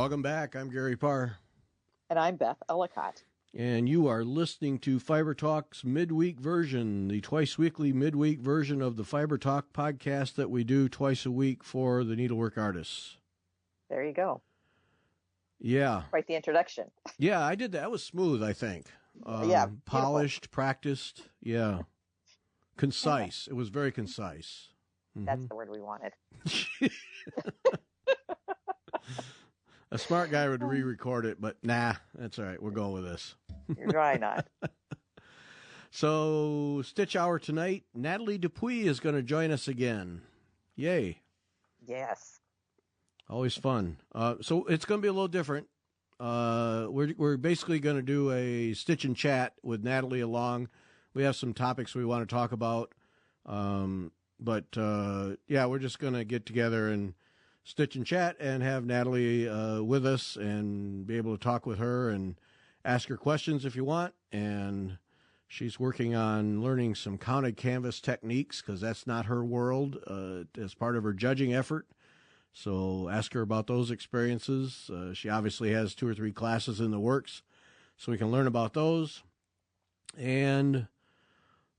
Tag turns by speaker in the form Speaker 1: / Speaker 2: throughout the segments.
Speaker 1: Welcome back. I'm Gary Parr.
Speaker 2: And I'm Beth Ellicott.
Speaker 1: And you are listening to Fiber Talk's midweek version, the twice-weekly midweek version of the Fiber Talk podcast that we do twice a week for the needlework artists.
Speaker 2: There you go.
Speaker 1: Yeah.
Speaker 2: Quite the introduction.
Speaker 1: Yeah, I did that. That was smooth, I think.
Speaker 2: Yeah.
Speaker 1: Polished, practiced. Yeah. Concise. It was very concise. Mm-hmm.
Speaker 2: That's the word we wanted.
Speaker 1: A smart guy would re-record it, but nah, that's all right. We're going with this.
Speaker 2: Why not?
Speaker 1: So, Stitch Hour tonight, Natalie Dupuis is going to join us again. Yay.
Speaker 2: Yes.
Speaker 1: Always fun. So, it's going to be a little different. We're basically going to do a Stitch and Chat with Natalie along. We have some topics we want to talk about. But we're just going to get together and Stitch and Chat and have Natalie with us and be able to talk with her and ask her questions if you want. And she's working on learning some counted canvas techniques because that's not her world as part of her judging effort. So ask her about those experiences. She obviously has 2 or 3 classes in the works, so we can learn about those. And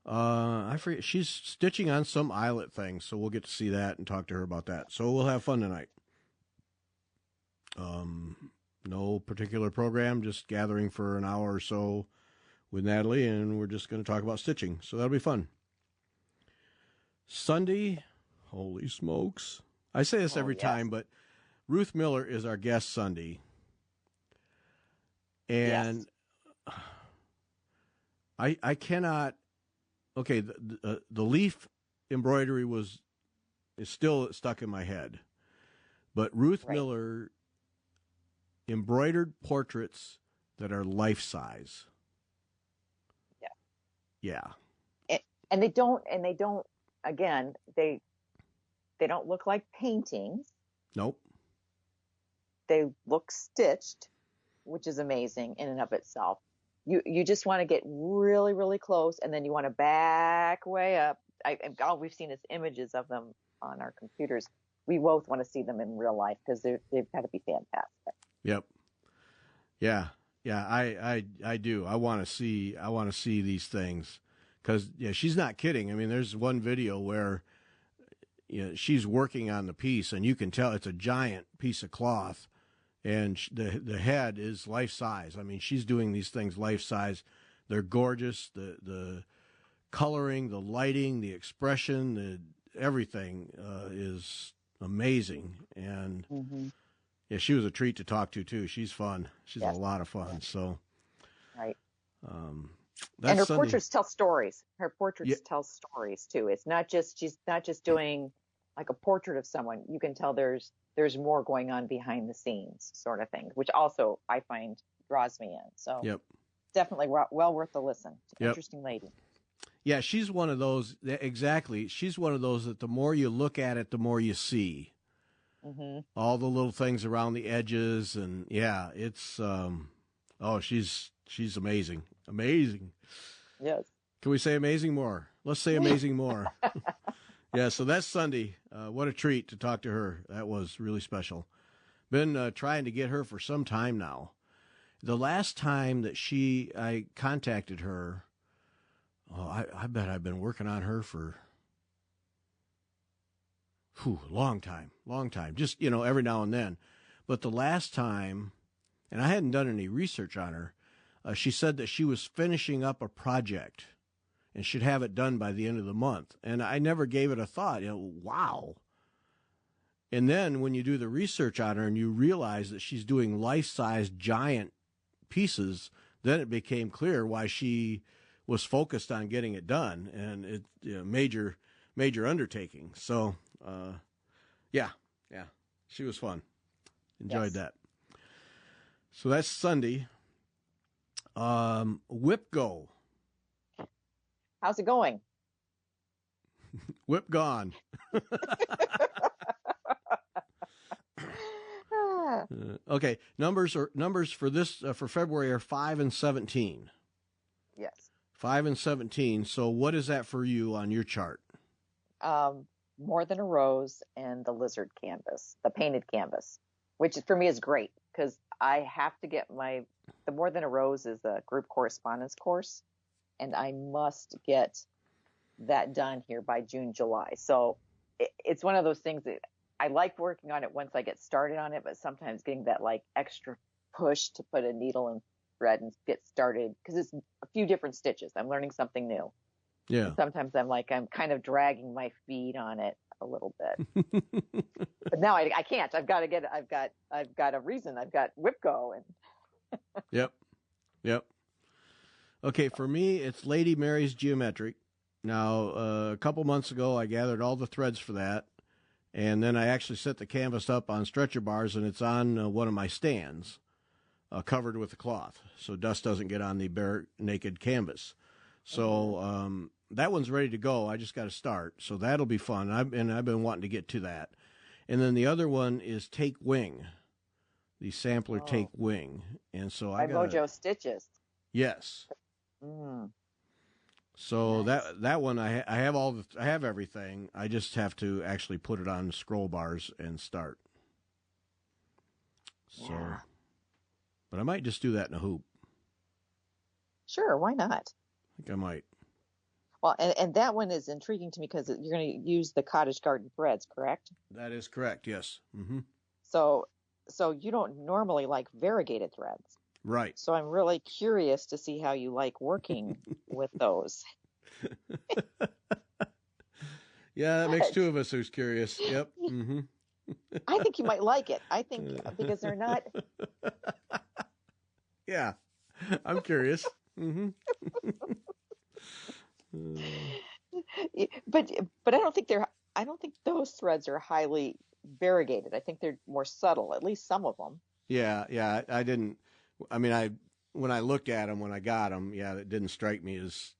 Speaker 1: I forget, she's stitching on some eyelet thing, so we'll get to see that and talk to her about that. So we'll have fun tonight. No particular program, just gathering for an hour or so with Natalie, and we're just going to talk about stitching. So that'll be fun. Sunday, holy smokes. I say this every time, but Ruth Miller is our guest Sunday. And I cannot... Okay, the leaf embroidery is still stuck in my head, but Ruth Miller embroidered portraits that are life size. Yeah.
Speaker 2: And they don't. Again, they don't look like paintings.
Speaker 1: Nope.
Speaker 2: They look stitched, which is amazing in and of itself. You just want to get really, really close, and then you want to back way up. We've seen is images of them on our computers. We both want to see them in real life because they've got to be fantastic.
Speaker 1: Yep. Yeah. I do. I want to see these things because she's not kidding. I mean, there's one video where she's working on the piece, and you can tell it's a giant piece of cloth. And the head is life size. I mean, she's doing these things life size. They're gorgeous. The coloring, the lighting, the expression, everything is amazing. And she was a treat to talk to too. She's fun. She's a lot of fun. So,
Speaker 2: right.
Speaker 1: And
Speaker 2: her portraits tell stories. Her portraits tell stories too. She's not just doing like a portrait of someone. You can tell there's more going on behind the scenes sort of thing, which also I find draws me in. So definitely well worth the listen. Interesting lady.
Speaker 1: Yeah, she's one of those. Exactly. She's one of those that the more you look at it, the more you see. Mm-hmm. All the little things around the edges. And it's, she's amazing. Amazing.
Speaker 2: Yes.
Speaker 1: Can we say amazing more? Let's say amazing more. Yeah, so that's Sunday. What a treat to talk to her. That was really special. Been trying to get her for some time now. The last time that I contacted her, I bet I've been working on her for a long time. Just, every now and then. But the last time, and I hadn't done any research on her, she said that she was finishing up a project and should have it done by the end of the month. And I never gave it a thought. Wow. And then when you do the research on her and you realize that she's doing life-size giant pieces, then it became clear why she was focused on getting it done. And it's major undertaking. So, she was fun. Enjoyed that. So that's Sunday. WIPGO.
Speaker 2: How's it going?
Speaker 1: Whip gone. Okay, numbers for this for February are 5 and 17.
Speaker 2: Yes.
Speaker 1: 5 and 17. So what is that for you on your chart?
Speaker 2: More Than a Rose and the lizard canvas, the painted canvas, which for me is great because I have to get the More Than a Rose is a group correspondence course, and I must get that done here by June, July. So it's one of those things that I like working on it once I get started on it, but sometimes getting that like extra push to put a needle and thread and get started, because it's a few different stitches. I'm learning something new.
Speaker 1: Yeah.
Speaker 2: And sometimes I'm kind of dragging my feet on it a little bit. But now I can't. I've got a reason. I've got WIPGO and
Speaker 1: Yep. Okay, for me, it's Lady Mary's Geometric. Now, a couple months ago, I gathered all the threads for that, and then I actually set the canvas up on stretcher bars, and it's on one of my stands, covered with a cloth, so dust doesn't get on the bare, naked canvas. So that one's ready to go. I just got to start, so that'll be fun. I've been wanting to get to that. And then the other one is Take Wing, the sampler Take Wing, and so
Speaker 2: by Mojo Stitches.
Speaker 1: Yes. So nice. that one I have everything. I just have to actually put it on scroll bars and start. So, yeah. But I might just do that in a hoop.
Speaker 2: Sure, why not?
Speaker 1: I think I might.
Speaker 2: Well, and that one is intriguing to me because you're going to use the cottage garden threads, correct?
Speaker 1: That is correct. Yes. Mm-hmm.
Speaker 2: So you don't normally like variegated threads.
Speaker 1: Right.
Speaker 2: So I'm really curious to see how you like working with those.
Speaker 1: Yeah, that makes two of us who's curious. Yep. Mm-hmm.
Speaker 2: I think you might like it. I think because they're not.
Speaker 1: Yeah, I'm curious. Mm-hmm.
Speaker 2: But I don't think those threads are highly variegated. I think they're more subtle, at least some of them.
Speaker 1: Yeah. I didn't. I mean, when I looked at them when I got them, it didn't strike me as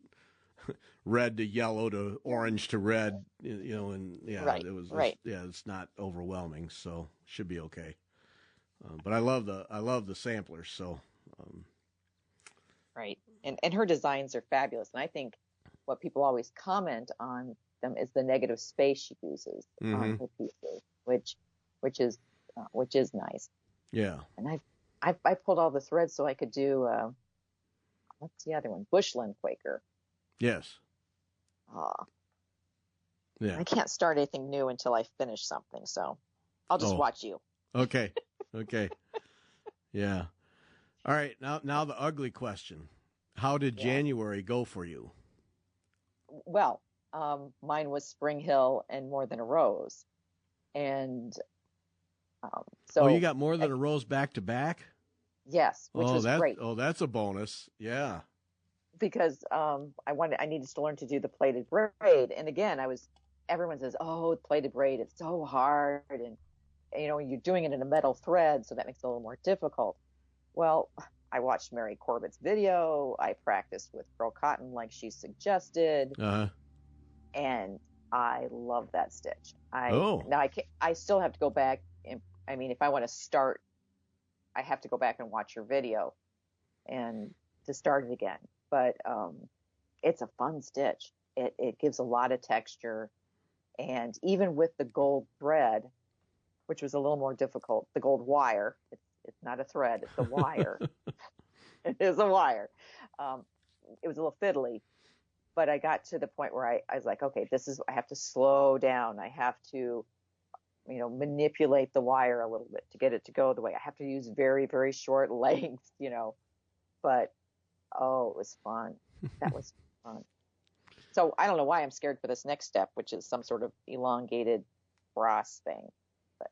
Speaker 1: red to yellow to orange to red, and
Speaker 2: right,
Speaker 1: it was
Speaker 2: right.
Speaker 1: It's not overwhelming, so should be okay. But I love the samplers, so.
Speaker 2: Right, and her designs are fabulous, and I think what people always comment on them is the negative space she uses on her pieces, which is nice.
Speaker 1: Yeah,
Speaker 2: and I pulled all the threads so I could do what's the other one? Bushland Quaker.
Speaker 1: Yes.
Speaker 2: Yeah. I can't start anything new until I finish something, so I'll just watch you.
Speaker 1: Okay. Yeah. All right. Now the ugly question: how did January go for you?
Speaker 2: Well, mine was Spring Hill and More Than a Rose, and so.
Speaker 1: Oh, you got More Than a Rose back to back?
Speaker 2: Yes, which was great.
Speaker 1: Oh, that's a bonus. Yeah.
Speaker 2: Because I needed to learn to do the plaited braid, and again, everyone says, "Oh, plaited braid, it's so hard," and you're doing it in a metal thread, so that makes it a little more difficult. Well, I watched Mary Corbett's video. I practiced with Pearl Cotton like she suggested, and I love that stitch. Now I still have to go back. If I want to start, I have to go back and watch your video, and to start it again. But it's a fun stitch. It gives a lot of texture, and even with the gold thread, which was a little more difficult, the gold wire. It's not a thread; it's a wire. It is a wire. It was a little fiddly, but I got to the point where I was like, okay, I have to slow down. I have to, manipulate the wire a little bit to get it to go the way I have to use very, very short lengths, but it was fun. That was fun. So I don't know why I'm scared for this next step, which is some sort of elongated brass thing. But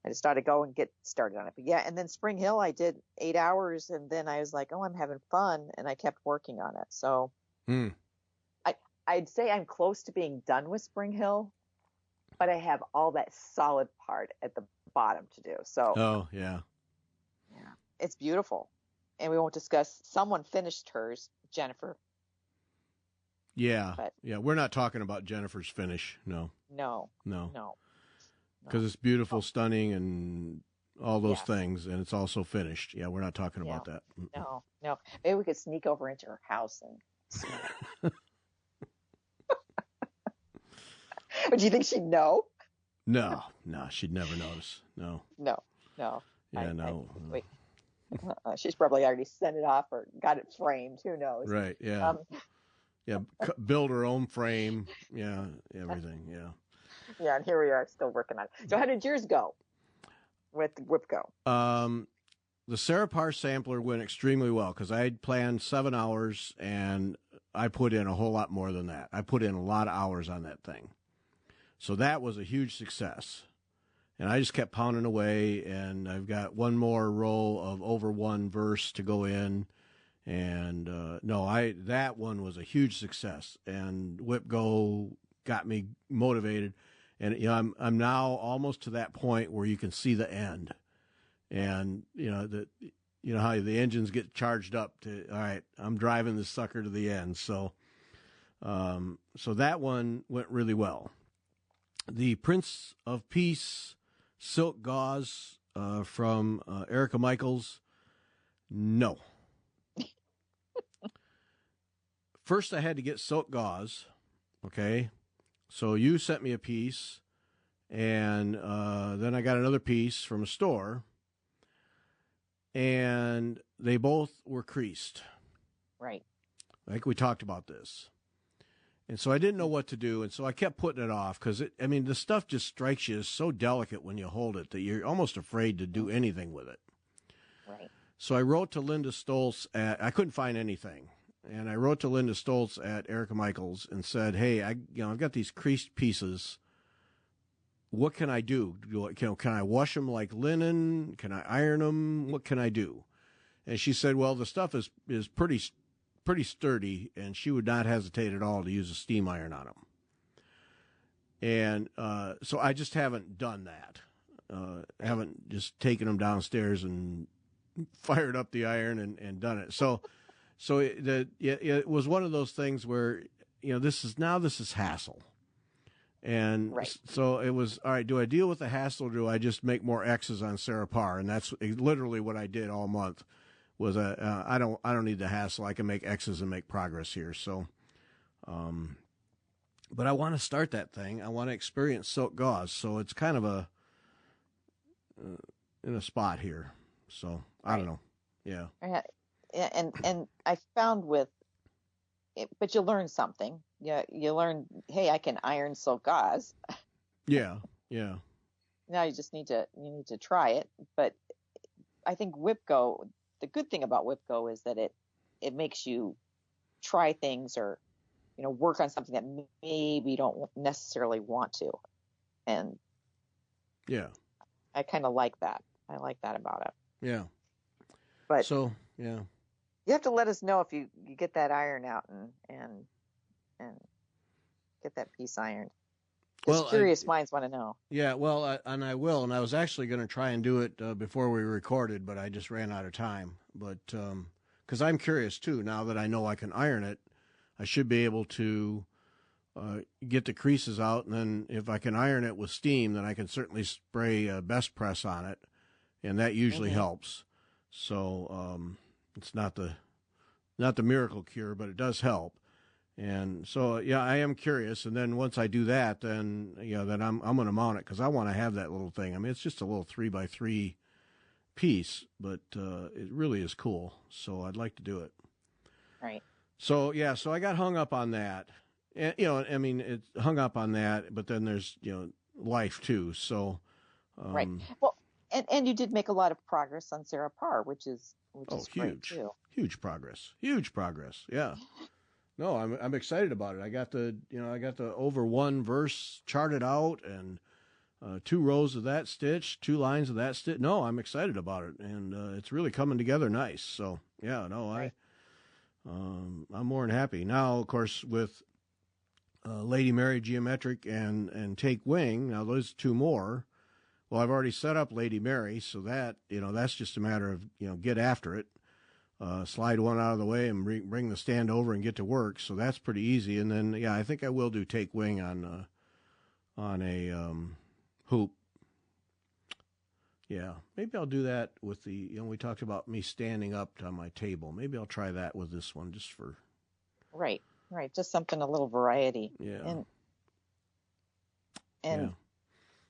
Speaker 2: I just thought to go and get started on it. But yeah, and then Spring Hill, I did 8 hours, and then I was like, I'm having fun, and I kept working on it. So I'd say I'm close to being done with Spring Hill, but I have all that solid part at the bottom to do. So
Speaker 1: yeah,
Speaker 2: it's beautiful. And we won't discuss. Someone finished hers, Jennifer.
Speaker 1: Yeah, we're not talking about Jennifer's finish. No. Because it's beautiful, stunning, and all those things, and it's also finished. Yeah, we're not talking about that.
Speaker 2: No. Maybe we could sneak over into her house and see it. But do you think she'd know?
Speaker 1: No, she'd never notice. No.
Speaker 2: No.
Speaker 1: Yeah, no.
Speaker 2: Wait, she's probably already sent it off or got it framed. Who knows?
Speaker 1: Right. Yeah. Yeah. Build her own frame. Yeah. Everything. Yeah.
Speaker 2: Yeah. And here we are still working on it. So how did yours go with WIPGO?
Speaker 1: The Sarah Parr sampler went extremely well because I had planned 7 hours and I put in a whole lot more than that. I put in a lot of hours on that thing. So that was a huge success. And I just kept pounding away, and I've got one more row of over one verse to go in. And that one was a huge success. And WIPGO got me motivated. And I'm now almost to that point where you can see the end. And how the engines get charged up to, all right, I'm driving this sucker to the end. So that one went really well. The Prince of Peace silk gauze from Erica Michaels, no. First, I had to get silk gauze. Okay, so you sent me a piece, and then I got another piece from a store. And they both were creased.
Speaker 2: Right.
Speaker 1: Like we talked about this. And so I didn't know what to do. And so I kept putting it off because, the stuff just strikes you as so delicate when you hold it that you're almost afraid to do anything with it.
Speaker 2: Right.
Speaker 1: So I wrote to Linda Stoltz I couldn't find anything. And I wrote to Linda Stoltz at Erica Michaels and said, hey, I've got these creased pieces. What can I do? Can I wash them like linen? Can I iron them? What can I do? And she said, well, the stuff is pretty sturdy, and she would not hesitate at all to use a steam iron on them. And so I just haven't done that. Haven't just taken them downstairs and fired up the iron and done it. So it was one of those things where, this is hassle. And so it was, all right, do I deal with the hassle or do I just make more X's on Sarah Parr? And that's literally what I did all month was I don't need the hassle. I can make X's and make progress here. So, but I want to start that thing. I want to experience silk gauze. So it's kind of in a spot here. So I don't know. Yeah.
Speaker 2: And I found with it, but you learn something. Yeah, you learn, hey, I can iron silk gauze.
Speaker 1: Yeah.
Speaker 2: Now you need to try it. But I think WIPGO, the good thing about WIPGO is that it makes you try things or, work on something that maybe you don't necessarily want to. And
Speaker 1: yeah,
Speaker 2: I kind of like that. I like that about it.
Speaker 1: Yeah.
Speaker 2: But
Speaker 1: so, yeah.
Speaker 2: You have to let us know if you get that iron out and get that piece ironed. Well, curious minds want to know.
Speaker 1: Yeah, well, and I will. And I was actually going to try and do it before we recorded, but I just ran out of time. But because I'm curious, too, now that I know I can iron it, I should be able to get the creases out. And then if I can iron it with steam, then I can certainly spray Best Press on it. And that usually helps. So it's not the miracle cure, but it does help. And so, yeah, I am curious. And then once I do that, then, then I'm going to mount it because I want to have that little thing. I mean, it's just a little 3x3 piece, but it really is cool. So I'd like to do it.
Speaker 2: Right.
Speaker 1: So, yeah, so I got hung up on that. And, it's hung up on that, but then there's, life too. So.
Speaker 2: Right. Well, and you did make a lot of progress on Sarah Parr, which is
Speaker 1: huge,
Speaker 2: great too.
Speaker 1: Huge progress. Yeah. No, I'm excited about it. I got the over one verse charted out and 2 rows of that stitch, 2 lines of that stitch. No, I'm excited about it, and it's really coming together nice. So yeah, no, right. I'm more than happy now. Of course, with Lady Mary Geometric and Take Wing. Now those 2 more. Well, I've already set up Lady Mary, so that, that's just a matter of, get after it, slide one out of the way and bring the stand over and get to work. So that's pretty easy. And then, yeah, I think I will do Take Wing on a hoop. Yeah, maybe I'll do that with the, we talked about me standing up on my table. Maybe I'll try that with this one just for.
Speaker 2: Right. Just something, a little variety.
Speaker 1: Yeah.
Speaker 2: And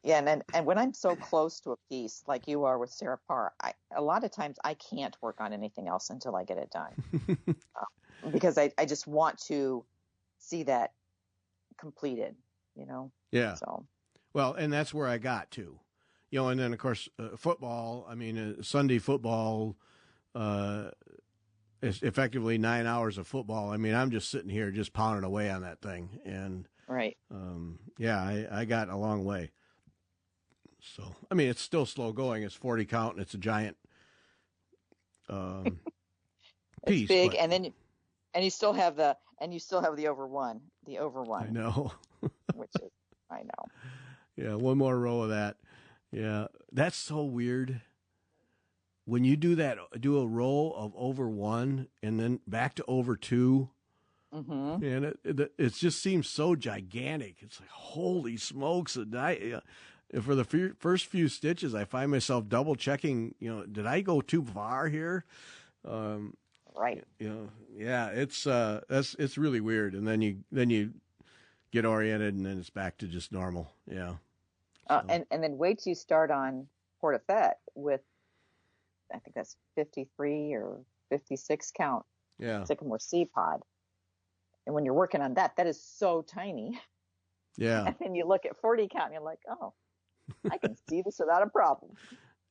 Speaker 2: Yeah, and when I'm so close to a piece like you are with Sarah Parr, a lot of times I can't work on anything else until I get it done because I just want to see that completed,
Speaker 1: Yeah.
Speaker 2: So.
Speaker 1: Well, and that's where I got to, and then of course football. I mean, Sunday football is effectively 9 hours of football. I mean, I'm just sitting here just pounding away on that thing, and
Speaker 2: right.
Speaker 1: I got a long way. So, I mean, it's still slow going. It's 40 count, and it's a giant piece.
Speaker 2: It's big,
Speaker 1: but,
Speaker 2: and you still have the over one.
Speaker 1: I know.
Speaker 2: Which is, I know.
Speaker 1: Yeah, one more row of that. Yeah, that's so weird. When you do a row of over one and then back to over two, and it just seems so gigantic. It's like, holy smokes! And for the first few stitches, I find myself double checking. Did I go too far here?
Speaker 2: Right.
Speaker 1: Yeah, it's really weird. And then you get oriented, and then it's back to just normal. Yeah. So.
Speaker 2: And then wait till you start on porte-a-fete with, I think that's 53 or 56 count.
Speaker 1: Yeah.
Speaker 2: Sycamore seed pod. And when you're working on that is so tiny.
Speaker 1: Yeah.
Speaker 2: And then you look at 40 count and you're like, oh, I can see this without a problem.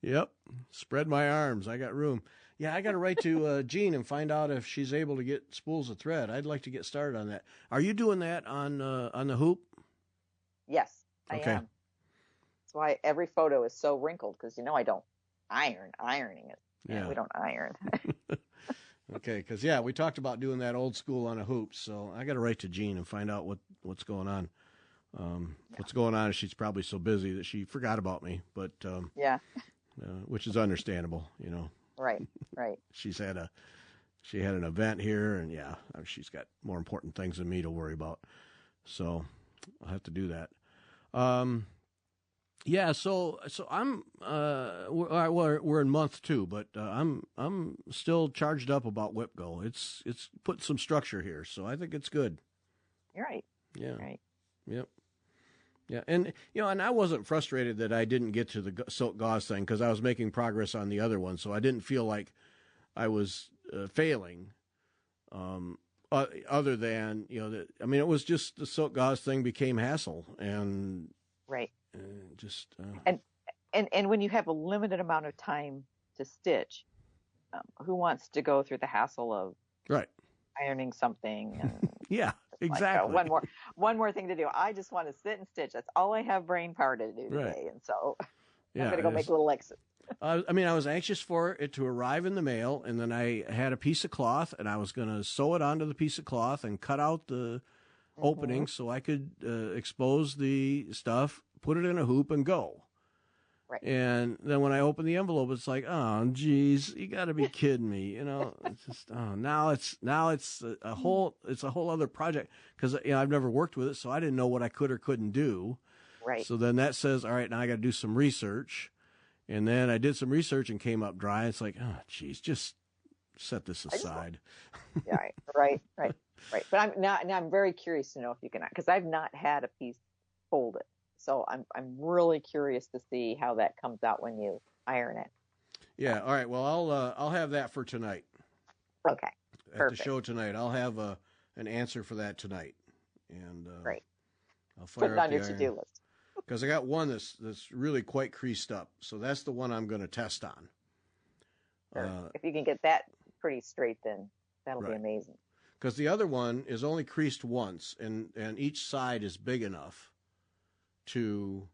Speaker 1: Yep. Spread my arms. I got room. Yeah, I got to write to Jean and find out if she's able to get spools of thread. I'd like to get started on that. Are you doing that on the hoop?
Speaker 2: Yes, I am. That's why every photo is so wrinkled, because I don't ironing it. Yeah, we don't iron.
Speaker 1: Okay, because we talked about doing that old school on a hoop, so I got to write to Jean and find out what's going on. What's going on is she's probably so busy that she forgot about me, but which is understandable,
Speaker 2: Right.
Speaker 1: She had an event here, and she's got more important things than me to worry about, so I'll have to do that. So I'm we're in month 2, but I'm still charged up about WIPGO. It's put some structure here, so I think it's good.
Speaker 2: You're right.
Speaker 1: Yeah.
Speaker 2: Right.
Speaker 1: Yep. Yeah, and and I wasn't frustrated that I didn't get to the silk gauze thing, because I was making progress on the other one, so I didn't feel like I was failing. Other than it was just the silk gauze thing became hassle, and
Speaker 2: right.
Speaker 1: Just
Speaker 2: and when you have a limited amount of time to stitch, who wants to go through the hassle of ironing something? And
Speaker 1: yeah, exactly.
Speaker 2: Like, one more thing to do. I just want to sit and stitch. That's all I have brain power to do today, and so I'm going to go make a little exit.
Speaker 1: I was anxious for it to arrive in the mail, and then I had a piece of cloth, and I was going to sew it onto the piece of cloth and cut out the opening so I could expose the stuff, put it in a hoop, and go.
Speaker 2: Right.
Speaker 1: And then when I open the envelope, it's like, oh, geez, you got to be kidding me, It's just now it's a whole other project, because I've never worked with it, so I didn't know what I could or couldn't do.
Speaker 2: Right.
Speaker 1: So then that says, all right, now I got to do some research, and then I did some research and came up dry. It's like, oh, geez, just set this aside.
Speaker 2: Right. But I'm very curious to know if you can, because I've not had a piece folded. So I'm really curious to see how that comes out when you iron it.
Speaker 1: Yeah. All right. Well, I'll have that for tonight.
Speaker 2: Okay.
Speaker 1: At the show tonight, I'll have an answer for that tonight, and
Speaker 2: great.
Speaker 1: I'll fire
Speaker 2: put it on your to-do list,
Speaker 1: because I got one that's really quite creased up. So that's the one I'm going to test on.
Speaker 2: Sure. If you can get that pretty straight, then that'll be amazing.
Speaker 1: Because the other one is only creased once, and each side is big enough to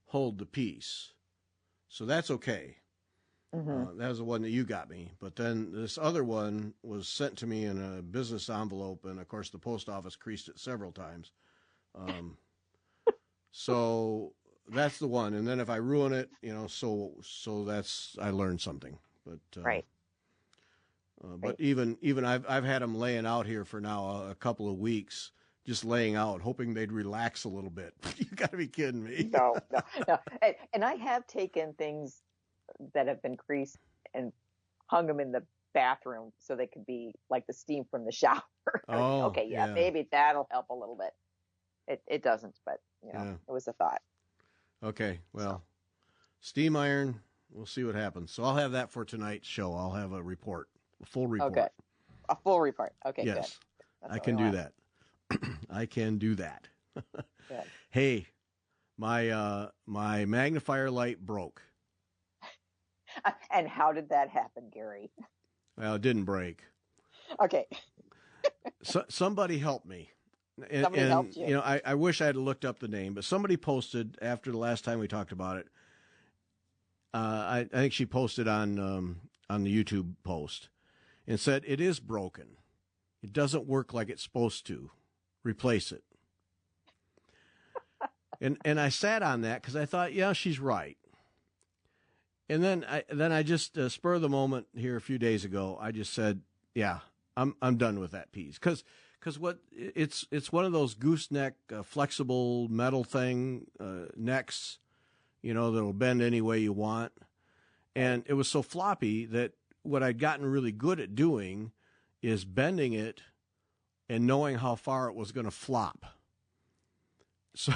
Speaker 1: hold the piece, so that's okay. That was the one that you got me, but then this other one was sent to me in a business envelope, and of course the post office creased it several times. So that's the one, and then if I ruin it, so that's, I learned something. But
Speaker 2: right.
Speaker 1: But even I've had them laying out here for now a couple of weeks, just laying out, hoping they'd relax a little bit. You got to be kidding me.
Speaker 2: No. And I have taken things that have been creased and hung them in the bathroom so they could be like the steam from the shower.
Speaker 1: Oh,
Speaker 2: okay, maybe that'll help a little bit. It doesn't, but it was a thought.
Speaker 1: Okay, well, steam iron, we'll see what happens. So I'll have that for tonight's show. I'll have a report, a full report.
Speaker 2: Okay. A full report. Okay,
Speaker 1: yes,
Speaker 2: good.
Speaker 1: I can do that. I can do that.
Speaker 2: Good.
Speaker 1: Hey, my magnifier light broke.
Speaker 2: And how did that happen, Gary?
Speaker 1: Well, it didn't break.
Speaker 2: Okay.
Speaker 1: So, somebody helped me.
Speaker 2: Somebody helped you.
Speaker 1: You know, I wish I had looked up the name, but somebody posted after the last time we talked about it. I think she posted on the YouTube post and said it is broken. It doesn't work like it's supposed to. Replace it. and I sat on that because I thought, yeah, she's right. And then I just spur of the moment here a few days ago, I just said, yeah, I'm done with that piece because what it's one of those gooseneck flexible metal thing necks, you know, that'll bend any way you want, and it was so floppy that what I'd gotten really good at doing is bending it and knowing how far it was going to flop. So,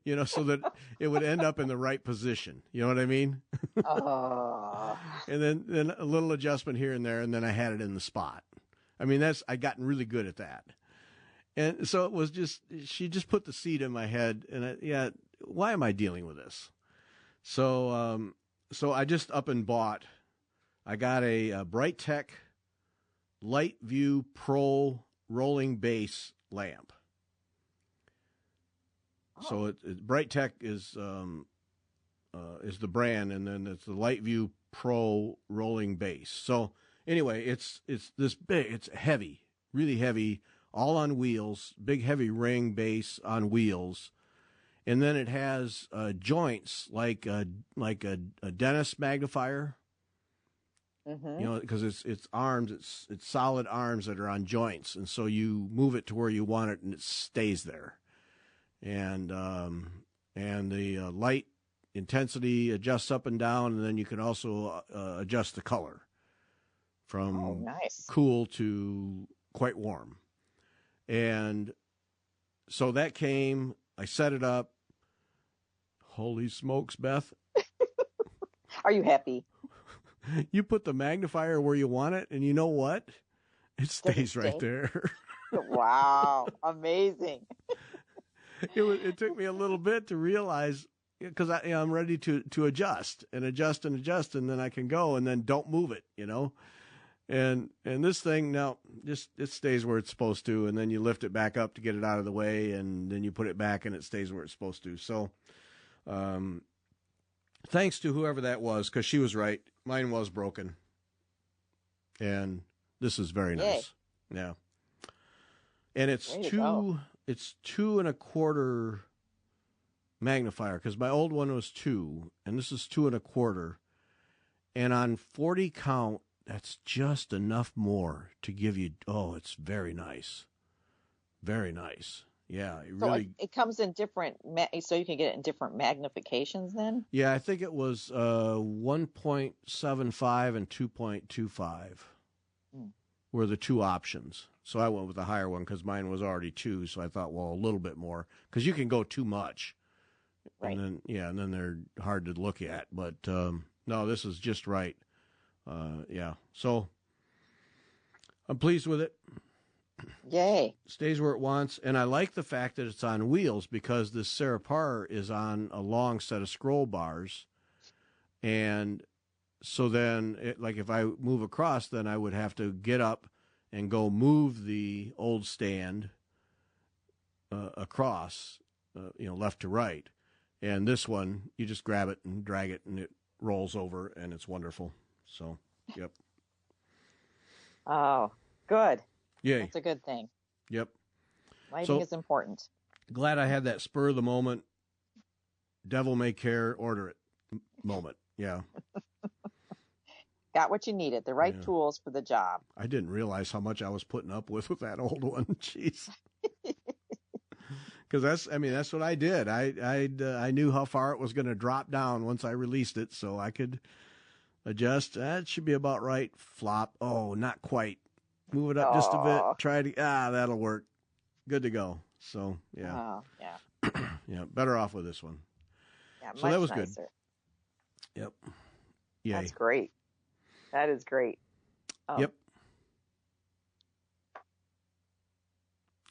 Speaker 1: you know, so that it would end up in the right position. You know what I mean?
Speaker 2: Oh.
Speaker 1: And then a little adjustment here and there, and then I had it in the spot. I mean, I'd gotten really good at that. And so it was she just put the seed in my head, and why am I dealing with this? So I just up and bought. I got a Bright Tech Light View Pro rolling base lamp. So Bright Tech is the brand, and then it's the Light View Pro rolling base. So anyway, it's this big, it's heavy, really heavy, all on wheels, big heavy ring base on wheels, and then it has joints like a dentist magnifier.
Speaker 2: Mm-hmm.
Speaker 1: You know, because it's arms, it's solid arms that are on joints, and so you move it to where you want it, and it stays there. And the light intensity adjusts up and down, and then you can also adjust the color from cool to quite warm. And so that came, I set it up. Holy smokes, Beth.
Speaker 2: Are you happy?
Speaker 1: You put the magnifier where you want it, and you know what? It stays right there.
Speaker 2: Wow. Amazing.
Speaker 1: It took me a little bit to realize, because I'm ready to adjust, and then I can go, and then don't move it, you know. And this thing now just it stays where it's supposed to, and then you lift it back up to get it out of the way, and then you put it back, and it stays where it's supposed to. So, thanks to whoever that was, because she was right. Mine was broken, and this is very nice. Yay. Yeah, and it's It's 2 1/4 magnifier, because my old one was 2, and this is 2 1/4. And on 40 count, that's just enough more to give you. Oh, it's very nice, very nice. Yeah,
Speaker 2: it comes in different, so you can get it in different magnifications. Then. Yeah,
Speaker 1: I think it was 1.75 and 2.25 were the two options. So I went with the higher one because mine was already 2. So I thought, well, a little bit more, because you can go too much.
Speaker 2: Right.
Speaker 1: And then they're hard to look at. But no, this is just right. Yeah. So I'm pleased with it.
Speaker 2: Yay.
Speaker 1: Stays where it wants. And I like the fact that it's on wheels, because this Sarah Parr is on a long set of scroll bars. And so then, if I move across, then I would have to get up and go move the old stand across, left to right. And this one, you just grab it and drag it, and it rolls over, and it's wonderful. So, yep.
Speaker 2: Oh, good.
Speaker 1: Yay.
Speaker 2: That's a good thing.
Speaker 1: Yep.
Speaker 2: Lighting is important.
Speaker 1: Glad I had that spur of the moment, devil may care, order it moment. Yeah.
Speaker 2: Got what you needed, the right tools for the job.
Speaker 1: I didn't realize how much I was putting up with that old one. Jeez. Because that's what I did. I knew how far it was going to drop down once I released it, so I could adjust. That should be about right. Flop. Oh, not quite. Move it up just a bit. Try to. That'll work. Good to go. So yeah.
Speaker 2: Oh, yeah.
Speaker 1: Yeah. Better off with this one.
Speaker 2: Yeah,
Speaker 1: So
Speaker 2: much
Speaker 1: that was
Speaker 2: nicer.
Speaker 1: good. Yep. Yay.
Speaker 2: That's great. That is great.
Speaker 1: Yep.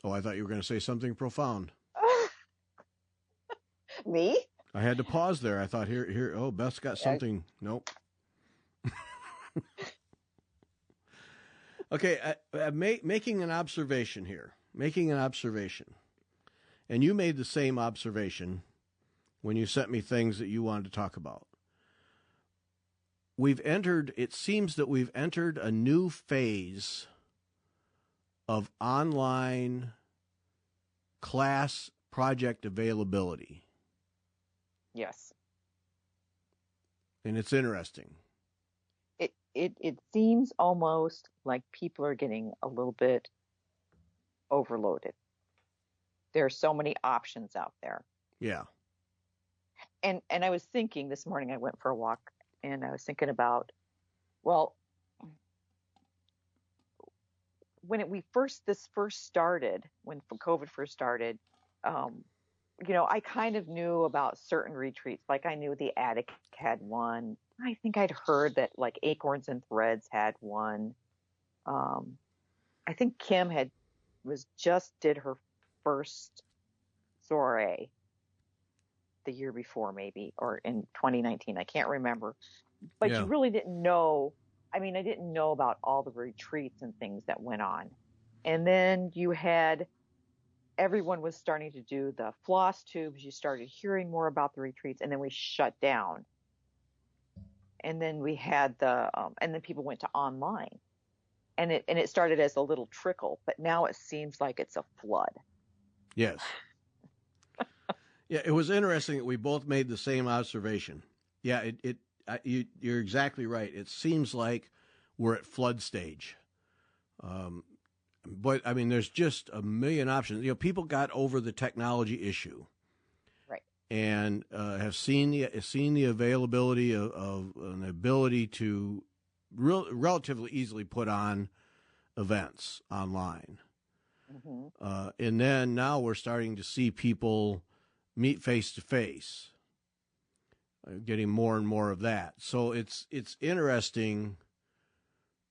Speaker 1: Oh, I thought you were going to say something profound.
Speaker 2: Me?
Speaker 1: I had to pause there. I thought, here. Oh, Beth's got something. Nope. Okay, making an observation here. Making an observation. And you made the same observation when you sent me things that you wanted to talk about. It seems that we've entered a new phase of online class project availability.
Speaker 2: Yes.
Speaker 1: And it's interesting.
Speaker 2: It seems almost like people are getting a little bit overloaded. There are so many options out there.
Speaker 1: Yeah.
Speaker 2: And I was thinking this morning, I went for a walk and I was thinking about, well, when this first started, when COVID first started, I kind of knew about certain retreats. Like I knew the Attic had one. I think I'd heard that like Acorns and Threads had one. I think Kim did her first soiree the year before, maybe, or in 2019. I can't remember. But
Speaker 1: Yeah.
Speaker 2: You really didn't know. I mean, I didn't know about all the retreats and things that went on. And then everyone was starting to do the floss tubes. You started hearing more about the retreats, and then we shut down. And then we had and then people went to online, and it started as a little trickle, but now it seems like it's a flood.
Speaker 1: Yes. Yeah, it was interesting that we both made the same observation. Yeah, you're exactly right. It seems like we're at flood stage. But I mean, there's just a million options. People got over the technology issue,
Speaker 2: right?
Speaker 1: And have seen the availability of an ability to relatively easily put on events online.
Speaker 2: Mm-hmm.
Speaker 1: And then now we're starting to see people meet face to face, getting more and more of that. So it's interesting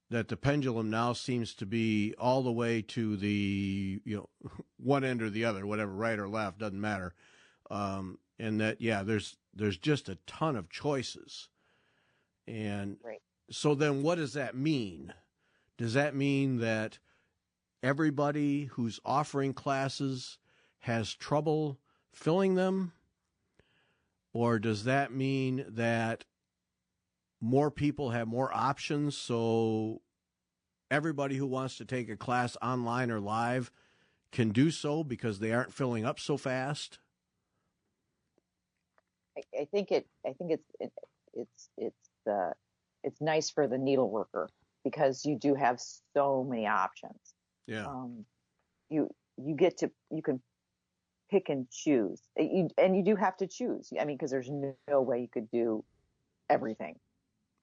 Speaker 1: that the pendulum now seems to be all the way to the one end or the other, whatever, right or left, doesn't matter. And that there's just a ton of choices. And
Speaker 2: right.
Speaker 1: So then what does that mean? Does that mean that everybody who's offering classes has trouble filling them? Or does that mean that more people have more options, so everybody who wants to take a class online or live can do so because they aren't filling up so fast?
Speaker 2: I think it's nice for the needle worker because you do have so many options.
Speaker 1: Yeah.
Speaker 2: You can pick and choose, and you do have to choose. I mean, because there's no way you could do everything.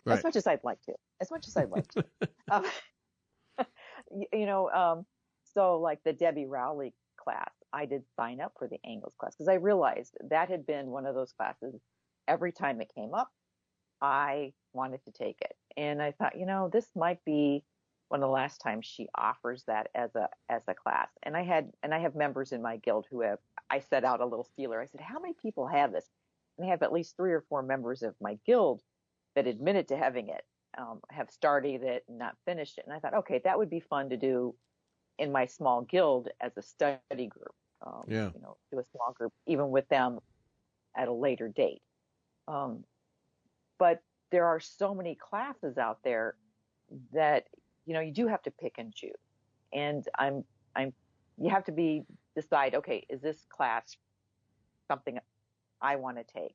Speaker 1: Right.
Speaker 2: As much as I'd like to. So like the Debbie Rowley class, I did sign up for the Angles class because I realized that had been one of those classes. Every time it came up, I wanted to take it. And I thought, this might be one of the last times she offers that as a class. And I have members in my guild I set out a little feeler. I said, how many people have this? And I have at least 3 or 4 members of my guild that admitted to having it, have started it and not finished it. And I thought, okay, that would be fun to do in my small guild as a study group. Do a small group, even with them at a later date. But there are so many classes out there that, you do have to pick and choose. And you have to decide, okay, is this class something I want to take?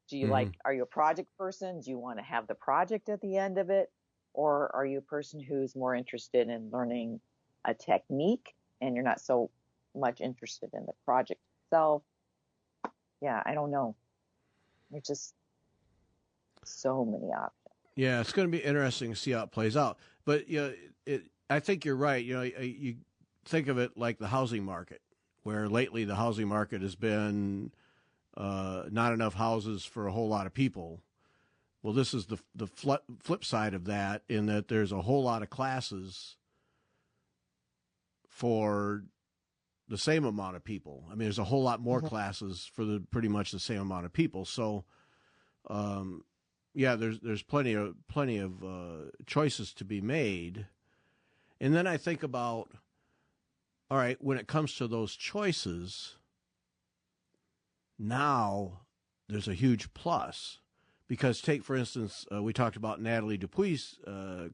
Speaker 2: Do you are you a project person? Do you want to have the project at the end of it? Or are you a person who's more interested in learning a technique and you're not so much interested in the project itself? Yeah, I don't know. There's just so many options.
Speaker 1: Yeah, it's going to be interesting to see how it plays out. But I think you're right. You think of it like the housing market, where lately the housing market has been not enough houses for a whole lot of people. Well, this is the flip side of that, in that there's a whole lot of classes for the same amount of people. I mean, there's a whole lot more classes for pretty much the same amount of people. So, yeah, there's plenty of choices to be made. And then I think about, all right, when it comes to those choices, now there's a huge plus. Because take, for instance, we talked about Natalie Dupuis'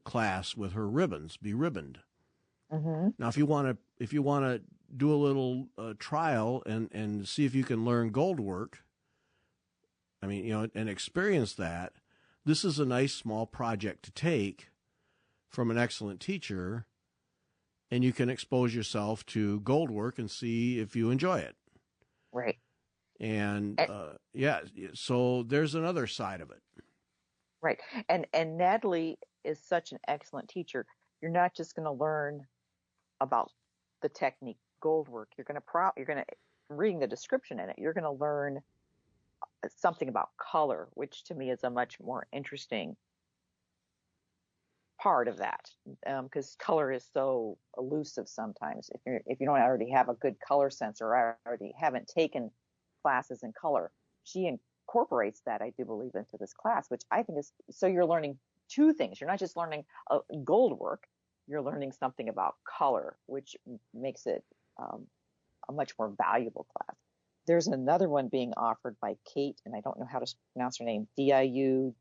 Speaker 1: class with her ribbons, be ribboned.
Speaker 2: Mm-hmm.
Speaker 1: Now, if you want to do a little trial and see if you can learn gold work, I mean, and experience that, this is a nice small project to take from an excellent teacher, and you can expose yourself to gold work and see if you enjoy it.
Speaker 2: Right.
Speaker 1: And yeah, so there's another side of it.
Speaker 2: Right. And Natalie is such an excellent teacher. You're not just going to learn about the technique gold work. You're going to reading the description in it, you're going to learn something about color, which to me is a much more interesting part of that, because color is so elusive sometimes. If you don't already have a good color sense, or already haven't taken classes in color, she incorporates that, I do believe, into this class, which I think is, so you're learning two things. You're not just learning gold work, you're learning something about color, which makes it a much more valuable class. There's another one being offered by Kate, and I don't know how to pronounce her name, Diud. How do you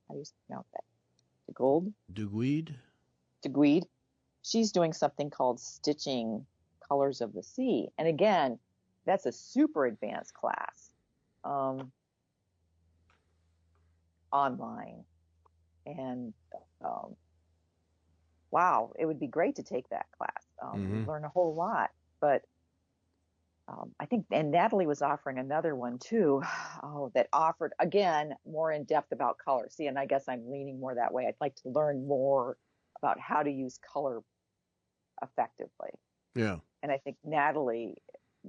Speaker 2: pronounce that? Duguid. She's doing something called Stitching Colors of the Sea. And again, that's a super advanced class, online. And wow, it would be great to take that class. Learn a whole lot. But I think, and Natalie was offering another one too, that offered, again, more in depth about color. See, and I guess I'm leaning more that way. I'd like to learn more about how to use color effectively.
Speaker 1: Yeah.
Speaker 2: And I think Natalie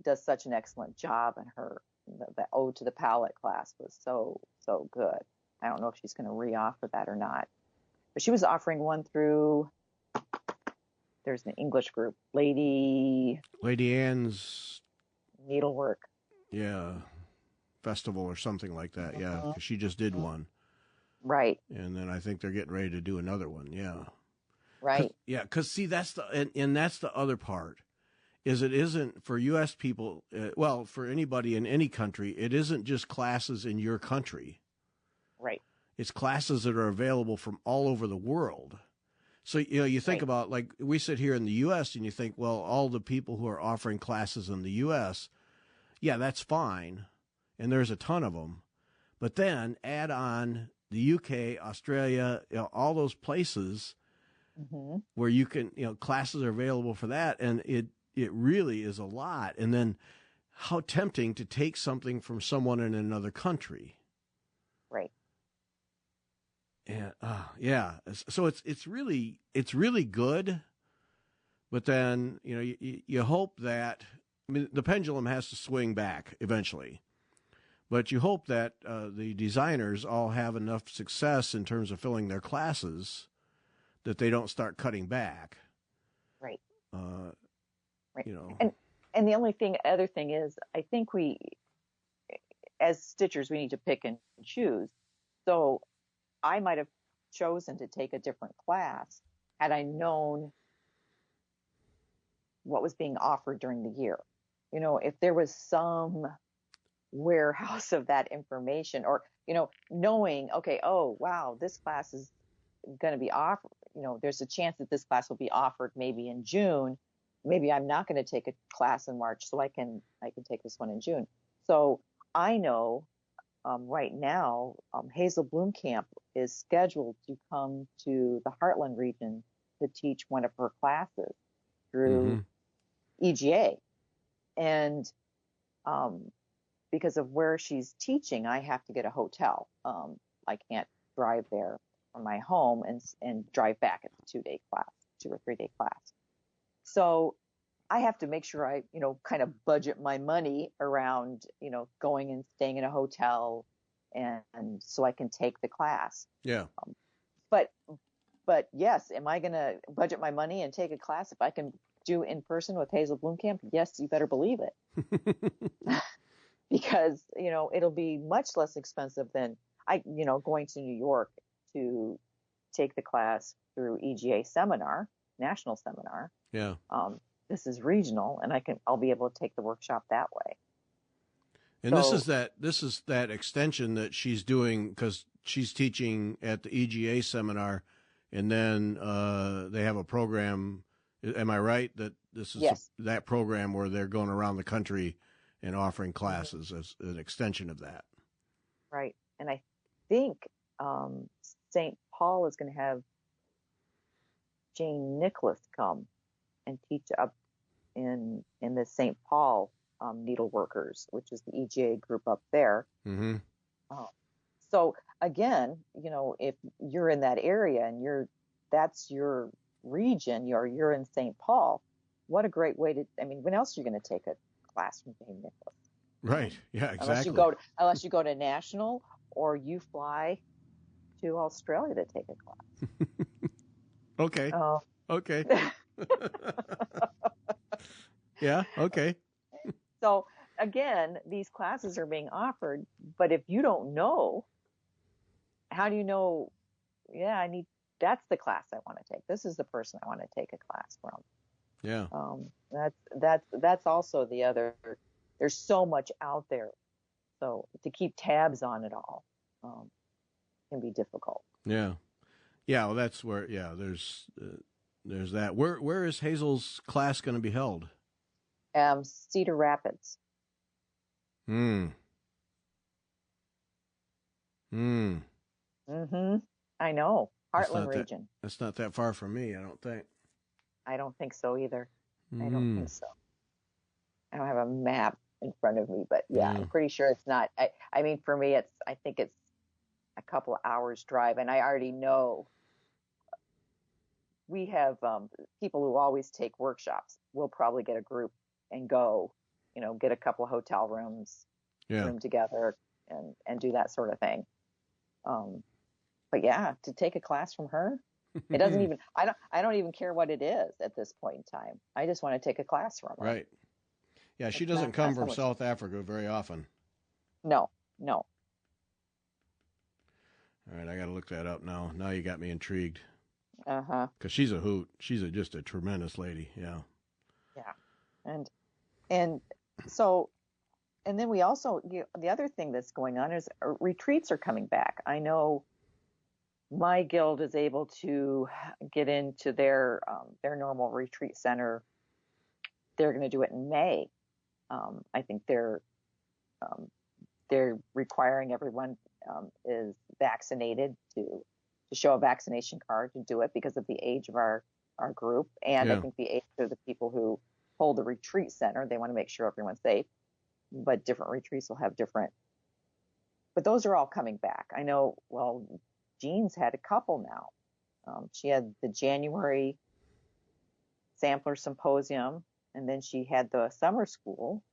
Speaker 2: does such an excellent job, and the Ode to the Palette class was so good. I don't know if she's going to re-offer that or not. But she was offering one through, there's an English group, Lady
Speaker 1: Ann's
Speaker 2: Needlework.
Speaker 1: Yeah, festival or something like that. Yeah, because she just did one.
Speaker 2: Right.
Speaker 1: And then I think they're getting ready to do another one. Yeah.
Speaker 2: Right.
Speaker 1: Yeah, because see, that's the other part. Is it isn't for U.S. people, well, for anybody in any country, it isn't just classes in your country.
Speaker 2: Right.
Speaker 1: It's classes that are available from all over the world. So, you think about, like, we sit here in the U.S. and you think, well, all the people who are offering classes in the U.S., yeah, that's fine. And there's a ton of them. But then add on the U.K., Australia, all those places where you can, classes are available for that. And it really is a lot. And then how tempting to take something from someone in another country.
Speaker 2: Right.
Speaker 1: And yeah, so it's really good, but then you hope that, I mean, the pendulum has to swing back eventually, but you hope that the designers all have enough success in terms of filling their classes that they don't start cutting back.
Speaker 2: Right.
Speaker 1: Right.
Speaker 2: And the other thing is, I think we, as stitchers, we need to pick and choose. So I might have chosen to take a different class had I known what was being offered during the year. If there was some warehouse of that information, or, knowing, okay, oh, wow, this class is going to be offered, there's a chance that this class will be offered maybe in June. Maybe I'm not going to take a class in March, so I can take this one in June. So I know right now, Hazel Bloomkamp is scheduled to come to the Heartland region to teach one of her classes through EGA. And because of where she's teaching, I have to get a hotel. I can't drive there from my home and drive back. It's a 2 or 3 day class. So I have to make sure I, kind of budget my money around, going and staying in a hotel, and so I can take the class.
Speaker 1: Yeah.
Speaker 2: But yes, am I going to budget my money and take a class if I can do in person with Hazel Bloomkamp? Yes, you better believe it. Because, it'll be much less expensive than going to New York to take the class through EGA seminar, national seminar.
Speaker 1: Yeah.
Speaker 2: This is regional, and I'll be able to take the workshop that way.
Speaker 1: And so, this is that extension that she's doing, because she's teaching at the EGA seminar, and then they have a program. Am I right that this is
Speaker 2: yes.
Speaker 1: that program where they're going around the country and offering classes as an extension of that?
Speaker 2: Right. And I think St. Paul is going to have Jane Nicholas come and teach up in the St. Paul needleworkers, which is the EGA group up there.
Speaker 1: Mm-hmm.
Speaker 2: So again, if you're in that area and that's your region, you're in St. Paul, what a great way when else are you going to take a class from Jane Nicholas?
Speaker 1: Right. Yeah, exactly.
Speaker 2: Unless you go to national, or you fly to Australia to take a class.
Speaker 1: Okay. Okay. Yeah. Okay.
Speaker 2: So again, these classes are being offered, but if you don't know, how do you know? Yeah, that's the class I want to take. This is the person I want to take a class from.
Speaker 1: Yeah.
Speaker 2: That's also the other. There's so much out there, so to keep tabs on it all can be difficult.
Speaker 1: Yeah. Yeah. Well, that's where. Yeah. There's that. Where is Hazel's class going to be held?
Speaker 2: Cedar Rapids.
Speaker 1: Hmm.
Speaker 2: I know. Heartland region.
Speaker 1: That's not that far from me, I don't think.
Speaker 2: I don't think so either. I don't think so. I don't have a map in front of me, but yeah, I'm pretty sure it's not. For me, I think it's a couple of hours drive, and I already know we have people who always take workshops. We'll probably get a group and go, get a couple of hotel rooms, room together, and do that sort of thing. But yeah, to take a class from her, it doesn't even. I don't even care what it is at this point in time. I just want to take a class from her.
Speaker 1: Right. Yeah, she doesn't come from South Africa very often.
Speaker 2: No.
Speaker 1: All right, I got to look that up now. Now you got me intrigued. Because she's a hoot. She's just a tremendous lady. Yeah.
Speaker 2: Yeah, and so, and then we also, the other thing that's going on is retreats are coming back. I know my guild is able to get into their normal retreat center. They're going to do it in May. I think they're requiring everyone is vaccinated to show a vaccination card to do it because of the age of our group, and I think the age of the people who hold the retreat center. They want to make sure everyone's safe, but different retreats will have different. But those are all coming back. I know. Well, Jean's had a couple now. She had the January sampler symposium, and then she had the summer school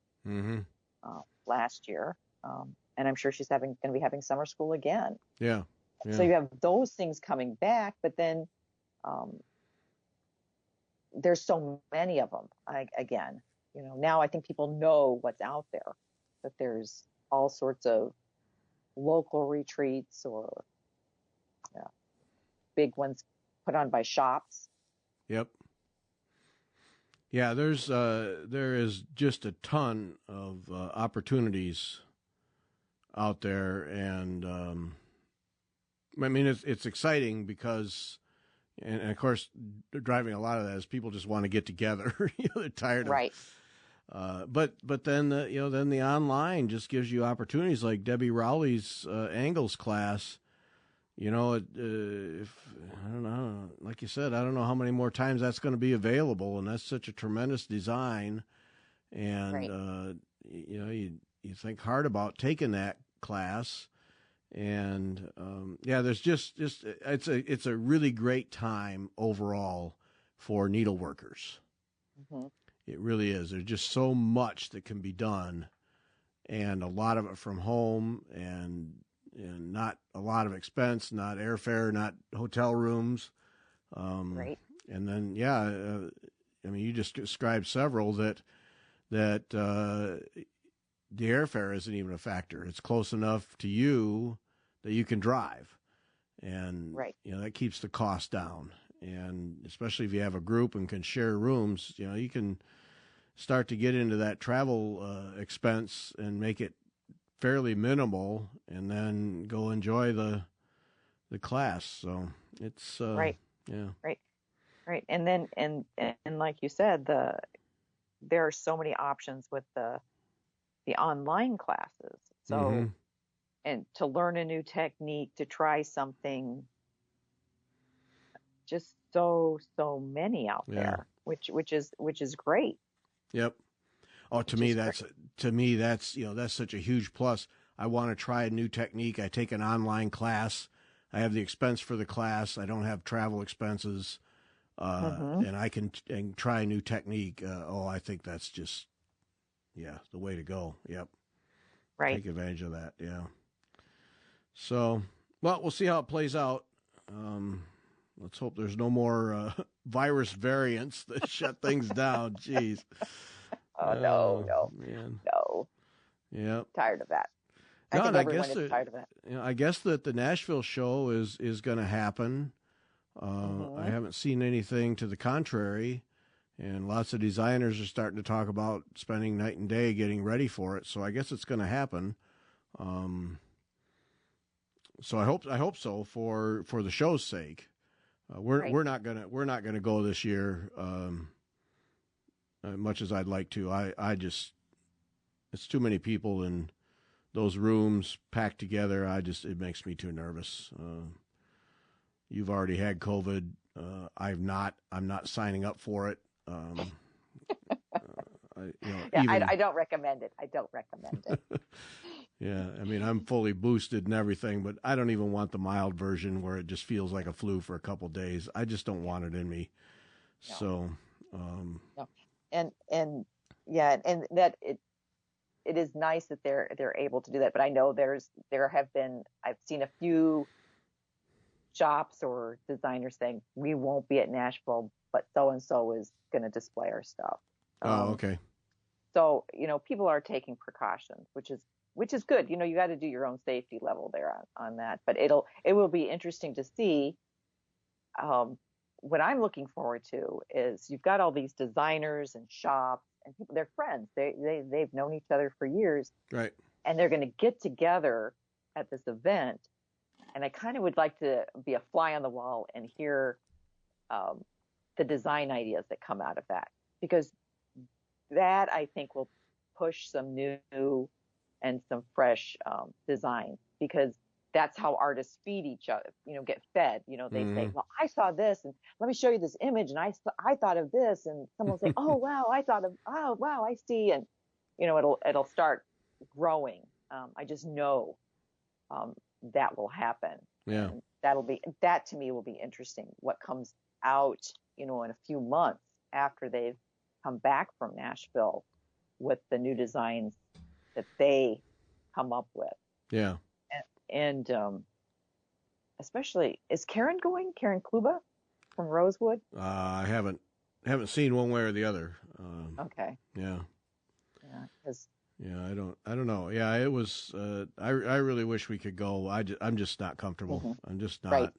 Speaker 2: last year, and I'm sure she's going to be having summer school again.
Speaker 1: Yeah.
Speaker 2: So you have those things coming back, but then there's so many of them. Now I think people know what's out there, that there's all sorts of local retreats or big ones put on by shops.
Speaker 1: Yep. Yeah, there is just a ton of opportunities out there, and it's exciting because, and of course, driving a lot of that is people just want to get together. They're tired
Speaker 2: right.
Speaker 1: But then the online just gives you opportunities like Debbie Rowley's angles class. If I don't know, like you said, I don't know how many more times that's going to be available, and that's such a tremendous design. And
Speaker 2: right.
Speaker 1: You think hard about taking that class, and there's just it's a really great time overall for needleworkers. It really is. There's just so much that can be done, and a lot of it from home, and not a lot of expense, not airfare, not hotel rooms.
Speaker 2: Right.
Speaker 1: And then, I mean, you just described several that the airfare isn't even a factor. It's close enough to you that you can drive, and
Speaker 2: Right.
Speaker 1: That keeps the cost down. And especially if you have a group and can share rooms, you can start to get into that travel expense and make it fairly minimal, and then go enjoy the class. So it's
Speaker 2: Right.
Speaker 1: yeah.
Speaker 2: Right. And then and like you said, there are so many options with the online classes. So
Speaker 1: Mm-hmm.
Speaker 2: and to learn a new technique, to try something, just so many out there, which is great.
Speaker 1: Yep. Oh, to me that's that's such a huge plus. I want to try a new technique. I take an online class. I have the expense for the class. I don't have travel expenses, and I can try a new technique. I think that's just the way to go. Yep.
Speaker 2: Right.
Speaker 1: Take advantage of that. Yeah. So, well, we'll see how it plays out. Let's hope there's no more virus variants that shut things down. Jeez.
Speaker 2: No,
Speaker 1: man.
Speaker 2: no.
Speaker 1: Yeah.
Speaker 2: Tired of that.
Speaker 1: No,
Speaker 2: I think
Speaker 1: and
Speaker 2: everyone is tired of that.
Speaker 1: I guess that the Nashville show is going to happen. I haven't seen anything to the contrary, and lots of designers are starting to talk about spending night and day getting ready for it. So I guess it's going to happen. So I hope so for the show's sake. We're not gonna go this year. Much as I'd like to, I just, it's too many people in those rooms packed together. It makes me too nervous. You've already had COVID. I'm not signing up for it.
Speaker 2: I don't recommend it. I don't recommend it.
Speaker 1: Yeah, I mean, I'm fully boosted and everything, but I don't even want the mild version where it just feels like a flu for a couple days. I just don't want it in me. No. So,
Speaker 2: no. And that it is nice that they're able to do that. But I know I've seen a few shops or designers saying we won't be at Nashville, but so and so is going to display our stuff.
Speaker 1: Okay.
Speaker 2: So people are taking precautions, which is good. You got to do your own safety level there on that. But it will be interesting to see. What I'm looking forward to is you've got all these designers and shops and people, they're friends. They've known each other for years.
Speaker 1: Right.
Speaker 2: And they're going to get together at this event. And I kind of would like to be a fly on the wall and hear the design ideas that come out of that, because that I think will push some new and some fresh design, because that's how artists feed each other, get fed. They say, well, I saw this and let me show you this image. And I thought of this, and someone will say, oh, wow, I see. And, it'll start growing. I just know that will happen.
Speaker 1: Yeah.
Speaker 2: And that to me will be interesting. What comes out, in a few months after they've come back from Nashville with the new designs that they come up with.
Speaker 1: Yeah.
Speaker 2: And especially, is Karen going? Karen Kluba from Rosewood?
Speaker 1: I haven't seen one way or the other.
Speaker 2: Okay.
Speaker 1: Yeah.
Speaker 2: Yeah.
Speaker 1: Yeah, I don't know. Yeah, it was. I really wish we could go. I'm just not comfortable.
Speaker 2: Mm-hmm.
Speaker 1: I'm just not.
Speaker 2: Right.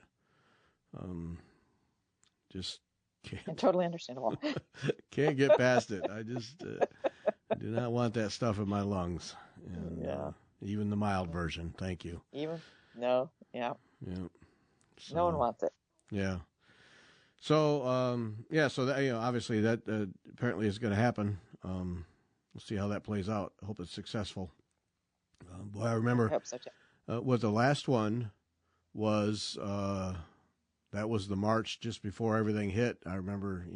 Speaker 1: Just can't.
Speaker 2: And totally understandable.
Speaker 1: Can't get past it. I just do not want that stuff in my lungs. And,
Speaker 2: yeah.
Speaker 1: Even the mild version. Thank you.
Speaker 2: No. Yeah.
Speaker 1: Yeah. So,
Speaker 2: no one wants it.
Speaker 1: Yeah. So so that, obviously that apparently is going to happen. We'll see how that plays out. I hope it's successful. Boy, I remember.
Speaker 2: I hope so too.
Speaker 1: What the last one was. That was the March just before everything hit. I remember,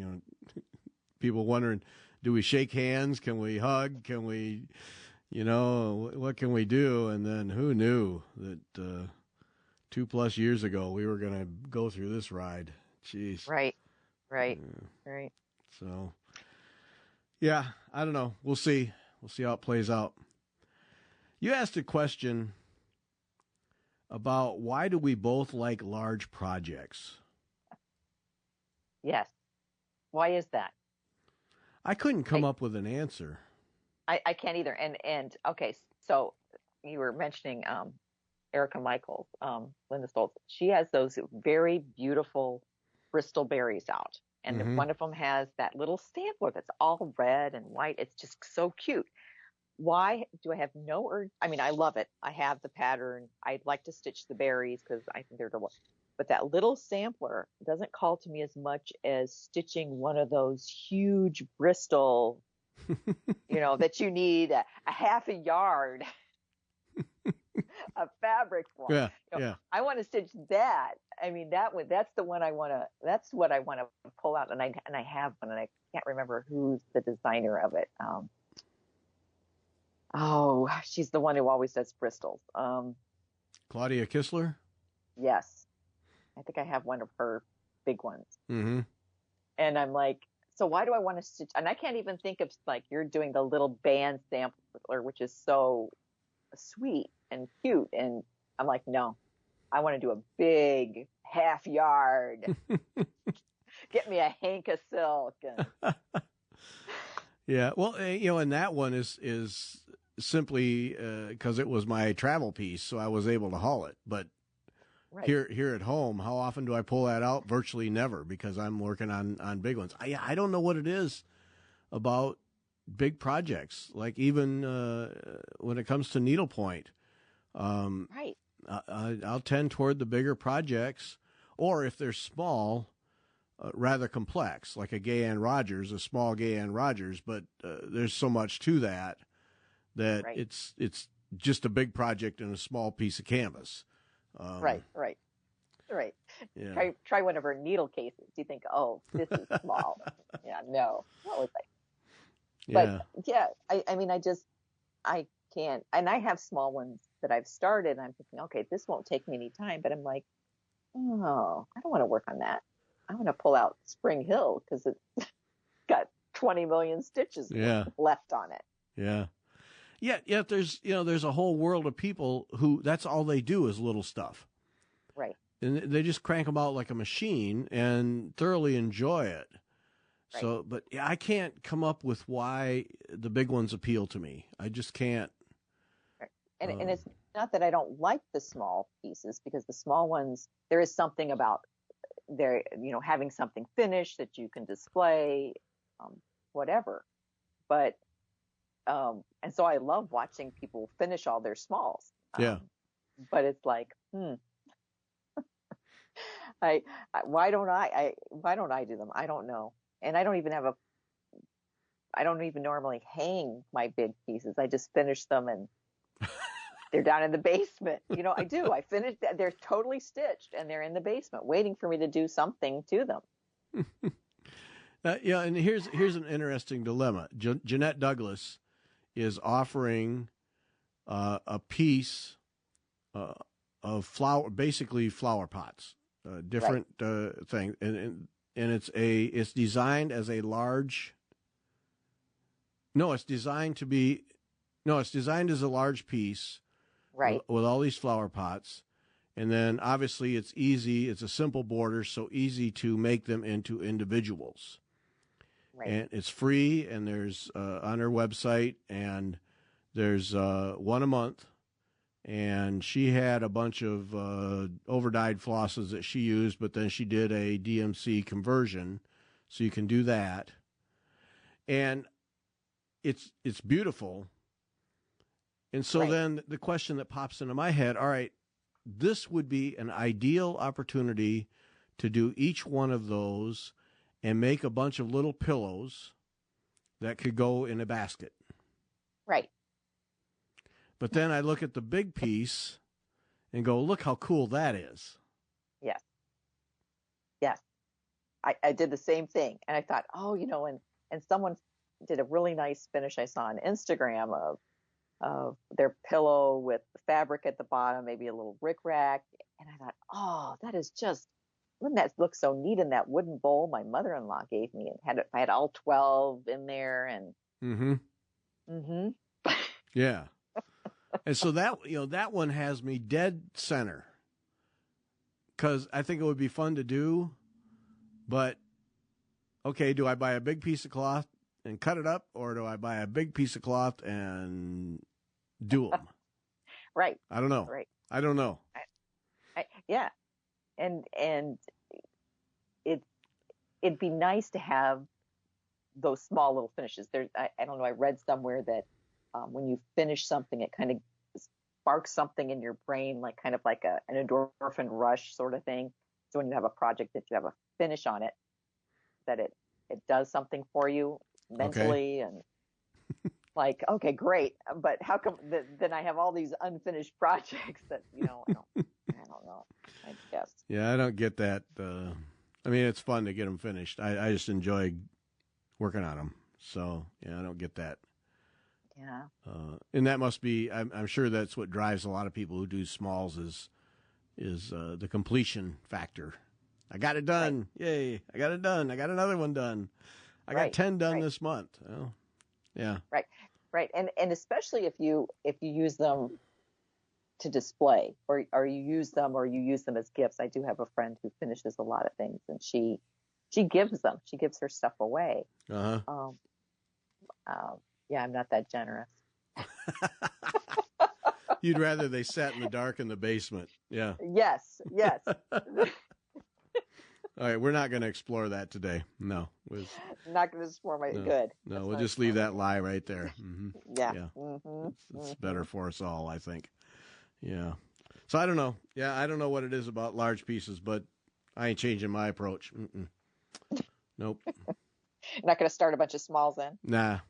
Speaker 1: people wondering, do we shake hands? Can we hug? Can we, what can we do? And then who knew that 2+ years ago we were going to go through this ride? Jeez.
Speaker 2: Right.
Speaker 1: So, Yeah, I don't know. We'll see. We'll see how it plays out. You asked a question about why do we both like large projects?
Speaker 2: Yes. Why is that?
Speaker 1: I couldn't come up with an answer.
Speaker 2: I can't either. And okay, so you were mentioning Erica Michaels, Linda Stoltz. She has those very beautiful Bristol berries out. And one of them has that little sampler that's all red and white. It's just so cute. Why do I have no urge? I mean, I love it. I have the pattern. I'd like to stitch the berries because I think they're adorable. But that little sampler doesn't call to me as much as stitching one of those huge Bristol, that you need a half a yard of fabric for.
Speaker 1: Yeah, yeah.
Speaker 2: I want to stitch that. I mean, that's the one that's what I want to pull out. And I have one, and I can't remember who's the designer of it. She's the one who always does Bristols.
Speaker 1: Claudia Kistler?
Speaker 2: Yes. I think I have one of her big ones.
Speaker 1: Mm-hmm.
Speaker 2: And I'm like, so why do I want to stitch? And I can't even think of, like, you're doing the little band sampler, which is so sweet and cute. And I'm like, no, I want to do a big half yard. Get me a hank of silk.
Speaker 1: Yeah. Well, and that one is simply because it was my travel piece, so I was able to haul it. But right. Here at home, how often do I pull that out? Virtually never, because I'm working on big ones. I don't know what it is about big projects, like even when it comes to needlepoint.
Speaker 2: Right.
Speaker 1: I'll tend toward the bigger projects, or if they're small, rather complex, like a Gay Ann Rogers, a small Gay Ann Rogers, but there's so much to that right. it's just a big project in a small piece of canvas.
Speaker 2: Right. Yeah. Try one of her needle cases. You think, oh, this is small. Yeah, no. What was I? But yeah, I mean, I can't. And I have small ones that I've started. And I'm thinking, okay, this won't take me any time. But I'm like, oh, I don't want to work on that. I want to pull out Spring Hill because it's got 20 million stitches left on it.
Speaker 1: Yeah. Yeah. There's a whole world of people who that's all they do is little stuff.
Speaker 2: Right.
Speaker 1: And they just crank them out like a machine and thoroughly enjoy it. Right. So, but yeah, I can't come up with why the big ones appeal to me. I just can't.
Speaker 2: Right. And it's not that I don't like the small pieces, because the small ones, there is something about their, having something finished that you can display, whatever. But, and so I love watching people finish all their smalls. But it's like, why don't I do them? I don't know. And I don't even normally hang my big pieces. I just finish them and they're down in the basement. I do. I finished. They're totally stitched and they're in the basement waiting for me to do something to them.
Speaker 1: And here's an interesting dilemma. Jeanette Douglas is offering a piece of basically flower pots, different thing, and it's designed as a large. It's designed as a large piece,
Speaker 2: right?
Speaker 1: With all these flower pots, and then obviously it's easy. It's a simple border, so easy to make them into individuals. Right. And it's free, and there's on her website, and there's one a month. And she had a bunch of overdyed flosses that she used, but then she did a DMC conversion, so you can do that. And it's beautiful. And so then the question that pops into my head, all right, this would be an ideal opportunity to do each one of those and make a bunch of little pillows that could go in a basket.
Speaker 2: Right.
Speaker 1: But then I look at the big piece and go, look how cool that is.
Speaker 2: Yes. Yes. I did the same thing. And I thought, and someone did a really nice finish I saw on Instagram of their pillow with the fabric at the bottom, maybe a little rickrack. And I thought, oh, that is just wouldn't that look so neat in that wooden bowl my mother-in-law gave me? I had all 12 in there, and
Speaker 1: yeah. And so that one has me dead center, because I think it would be fun to do, but okay, do I buy a big piece of cloth and cut it up, or do I buy a big piece of cloth and do them?
Speaker 2: Right.
Speaker 1: I don't know.
Speaker 2: Right.
Speaker 1: I don't know.
Speaker 2: Yeah. And it'd be nice to have those small little finishes. I don't know, I read somewhere that when you finish something, it kind of sparks something in your brain, like kind of like an endorphin rush sort of thing. So when you have a project that you have a finish on it, that it does something for you mentally, and like, okay, great. But how come then I have all these unfinished projects that, I don't know, I guess.
Speaker 1: Yeah, I don't get that. I mean, it's fun to get them finished. I just enjoy working on them. So, yeah, I don't get that.
Speaker 2: Yeah.
Speaker 1: And that must be, I'm sure that's what drives a lot of people who do smalls is the completion factor. I got it done. Right. Yay. I got it done. I got another one done. I got 10 done this month. Oh, yeah.
Speaker 2: Right. Right. And especially if you use them to display, or you use them as gifts. I do have a friend who finishes a lot of things, and she gives them. She gives her stuff away.
Speaker 1: Uh-huh.
Speaker 2: Yeah, I'm not that generous.
Speaker 1: You'd rather they sat in the dark in the basement. Yeah.
Speaker 2: Yes.
Speaker 1: All right, we're not going to explore that today. No.
Speaker 2: Not going to explore good.
Speaker 1: No,
Speaker 2: That's
Speaker 1: we'll just leave that lie right there. Mm-hmm.
Speaker 2: Yeah.
Speaker 1: Yeah. It's better for us all, I think. Yeah. So I don't know. Yeah, I don't know what it is about large pieces, but I ain't changing my approach. Mm-mm. Nope.
Speaker 2: Not going to start a bunch of smalls then?
Speaker 1: Nah.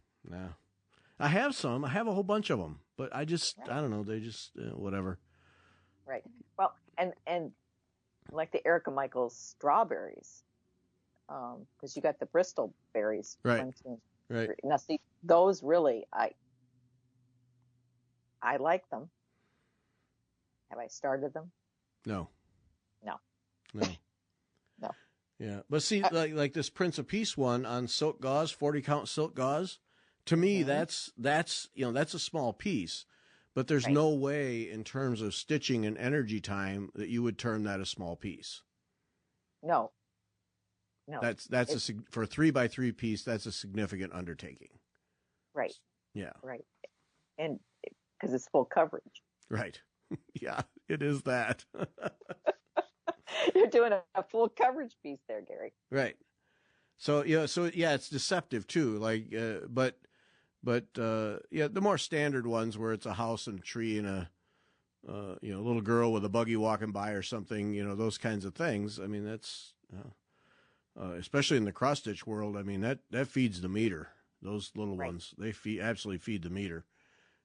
Speaker 1: I have some. I have a whole bunch of them, but I don't know. They just, whatever.
Speaker 2: Right. Well, and like the Erica Michaels strawberries, because you got the Bristol berries.
Speaker 1: Right. Right.
Speaker 2: Now, see, those really, I like them. Have I started them?
Speaker 1: No.
Speaker 2: No.
Speaker 1: Yeah, but see, like this Prince of Peace one on silk gauze, 40 count silk gauze. To me, that's a small piece, but there's no way in terms of stitching and energy time that you would term that a small piece.
Speaker 2: No.
Speaker 1: That's for a 3x3 piece. That's a significant undertaking.
Speaker 2: Right.
Speaker 1: Yeah.
Speaker 2: Right. And because it's full coverage.
Speaker 1: Right. Yeah, it is that.
Speaker 2: You're doing a full coverage piece there, Gary.
Speaker 1: Right. So it's deceptive too. Like, but the more standard ones where it's a house and a tree and a little girl with a buggy walking by or something, those kinds of things. I mean, that's especially in the cross stitch world. I mean, that feeds the meter. Those little ones, they absolutely feed the meter,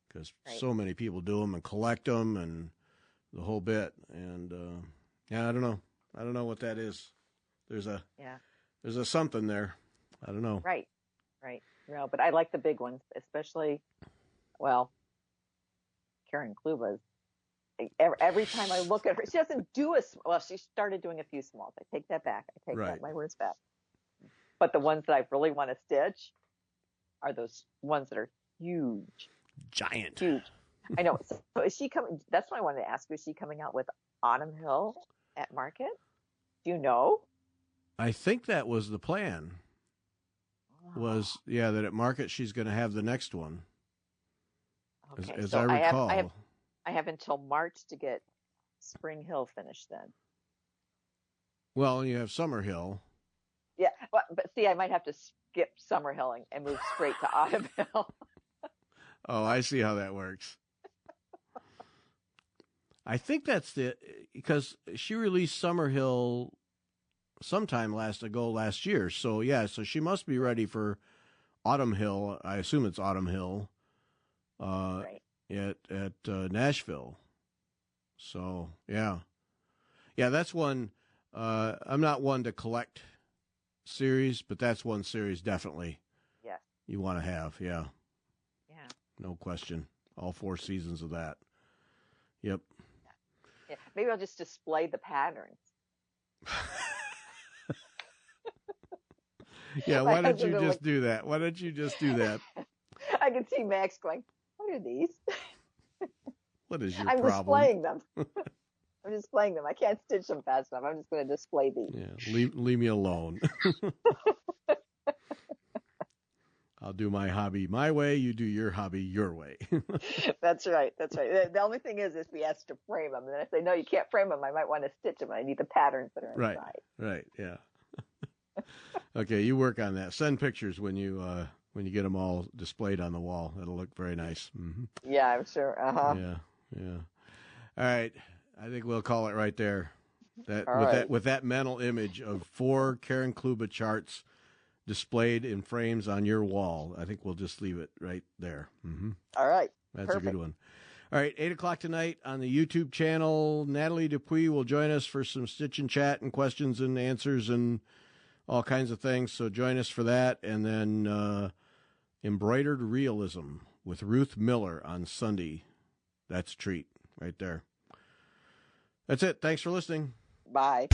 Speaker 1: because so many people do them and collect them and the whole bit. And I don't know what that is. There's a something there. I don't know.
Speaker 2: Right. No, but I like the big ones, especially, Karen Kluba's. Every time I look at her, she doesn't do she started doing a few smalls. I take that back. I take my words back. But the ones that I really want to stitch are those ones that are huge.
Speaker 1: Giant.
Speaker 2: Huge. I know. So is she coming? That's what I wanted to ask you. Is she coming out with Autumn Hill at market? Do you know?
Speaker 1: I think that was the plan. That at market she's going to have the next one.
Speaker 2: Okay,
Speaker 1: as
Speaker 2: so
Speaker 1: I recall.
Speaker 2: I have until March to get Spring Hill finished then.
Speaker 1: Well, you have Summer Hill.
Speaker 2: Yeah, but see, I might have to skip Summer Hill and move straight to Autumn Hill.
Speaker 1: Oh, I see how that works. I think that's because she released Summer Hill sometime last year. So so she must be ready for Autumn Hill. I assume it's Autumn Hill. At Nashville. So that's one. I'm not one to collect series, but that's one series definitely.
Speaker 2: Yes.
Speaker 1: You want to have, yeah.
Speaker 2: Yeah.
Speaker 1: No question. All 4 seasons of that. Yep.
Speaker 2: Yeah. Maybe I'll just display the patterns.
Speaker 1: Yeah, why don't you just do that? Why don't you just do that?
Speaker 2: I can see Max going, what are these?
Speaker 1: What is your
Speaker 2: I'm
Speaker 1: problem?
Speaker 2: displaying them. I'm displaying them. I can't stitch them fast enough. I'm just going to display these.
Speaker 1: Yeah, leave me alone. I'll do my hobby my way. You do your hobby your way.
Speaker 2: That's right. That's right. The only thing is if we ask to frame them, and then if they know you can't frame them, I might want to stitch them. I need the patterns that are inside.
Speaker 1: Right. Yeah. Okay, you work on that. Send pictures when you get them all displayed on the wall. That'll look very nice. Mm-hmm.
Speaker 2: Yeah, I'm sure.
Speaker 1: Yeah. All right. I think we'll call it right there. With that mental image of 4 Karen Kluba charts displayed in frames on your wall, I think we'll just leave it right there. Mm-hmm.
Speaker 2: All right.
Speaker 1: That's
Speaker 2: Perfect.
Speaker 1: a good one. All right, 8 o'clock tonight on the YouTube channel. Natalie Dupuis will join us for some stitch and chat and questions and answers and all kinds of things. So join us for that. And then Embroidered Realism with Ruth Miller on Sunday. That's a treat right there. That's it. Thanks for listening.
Speaker 2: Bye.